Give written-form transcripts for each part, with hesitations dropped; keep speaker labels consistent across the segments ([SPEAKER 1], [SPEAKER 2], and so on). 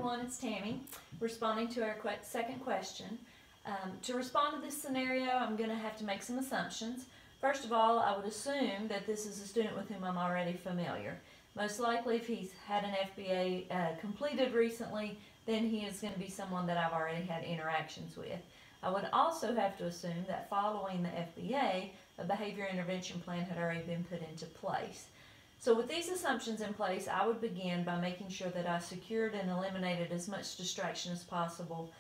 [SPEAKER 1] everyone, it's Tammy responding to our second question. To respond to this scenario, I'm going to have to make some assumptions. First of all, I would assume that this is a student with whom I'm already familiar. Most likely, if he's had an FBA completed recently, then he is going to be someone that I've already had interactions with. I would also have to assume that following the FBA, a behavior intervention plan had already been put into place. So with these assumptions in place, I would begin by making sure that I secured and eliminated as much distraction as possible,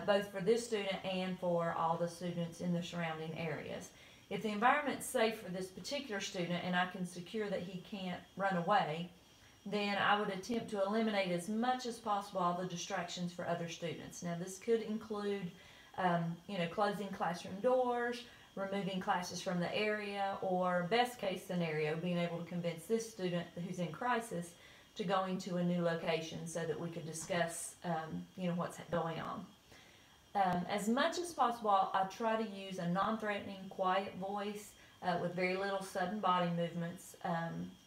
[SPEAKER 1] both for this student and for all the students in the surrounding areas. If the environment's safe for this particular student and I can secure that he can't run away, then I would attempt to eliminate as much as possible all the distractions for other students. Now this could include closing classroom doors, removing classes from the area, or best case scenario, being able to convince this student who's in crisis to going to a new location so that we could discuss what's going on. As much as possible, I try to use a non-threatening, quiet voice with very little sudden body movements.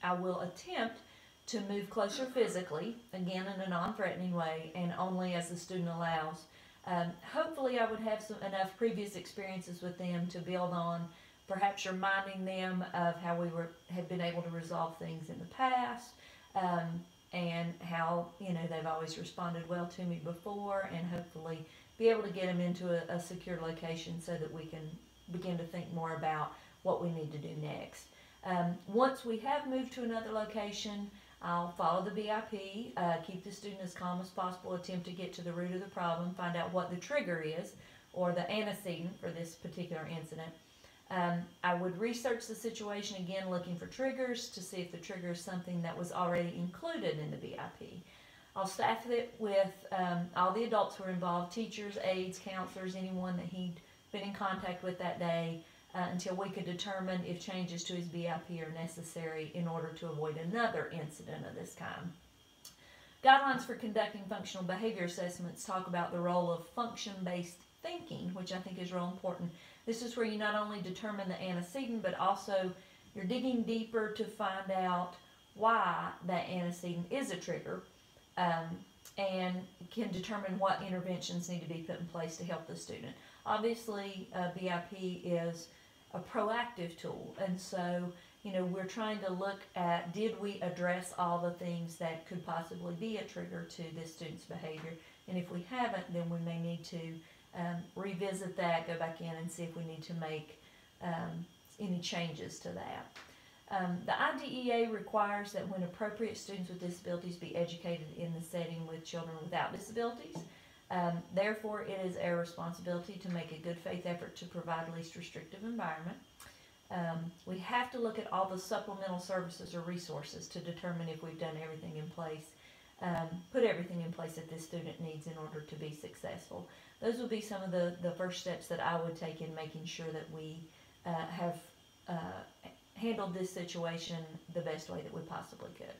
[SPEAKER 1] I will attempt to move closer physically, again in a non-threatening way, and only as the student allows. Hopefully I would have enough previous experiences with them to build on, perhaps reminding them of how we have been able to resolve things in the past, and how they've always responded well to me before, and hopefully be able to get them into a secure location so that we can begin to think more about what we need to do next. Once we have moved to another location, I'll follow the BIP, keep the student as calm as possible, attempt to get to the root of the problem, find out what the trigger is, or the antecedent for this particular incident. I would research the situation again, looking for triggers to see if the trigger is something that was already included in the BIP. I'll staff it with all the adults who are involved, teachers, aides, counselors, anyone that he'd been in contact with that day, until we could determine if changes to his BIP are necessary in order to avoid another incident of this kind. Guidelines for conducting functional behavior assessments talk about the role of function-based thinking, which I think is real important. This is where you not only determine the antecedent, but also you're digging deeper to find out why that antecedent is a trigger, and can determine what interventions need to be put in place to help the student. Obviously, BIP is a proactive tool, and so we're trying to look at, did we address all the things that could possibly be a trigger to this student's behavior, and if we haven't, then we may need to revisit that, go back in and see if we need to make any changes to that. The IDEA requires that when appropriate, students with disabilities be educated in the setting with children without disabilities. Therefore, it is our responsibility to make a good faith effort to provide a least restrictive environment. We have to look at all the supplemental services or resources to determine if we've done everything in place, put everything in place that this student needs in order to be successful. Those would be some of the first steps that I would take in making sure that we have handled this situation the best way that we possibly could.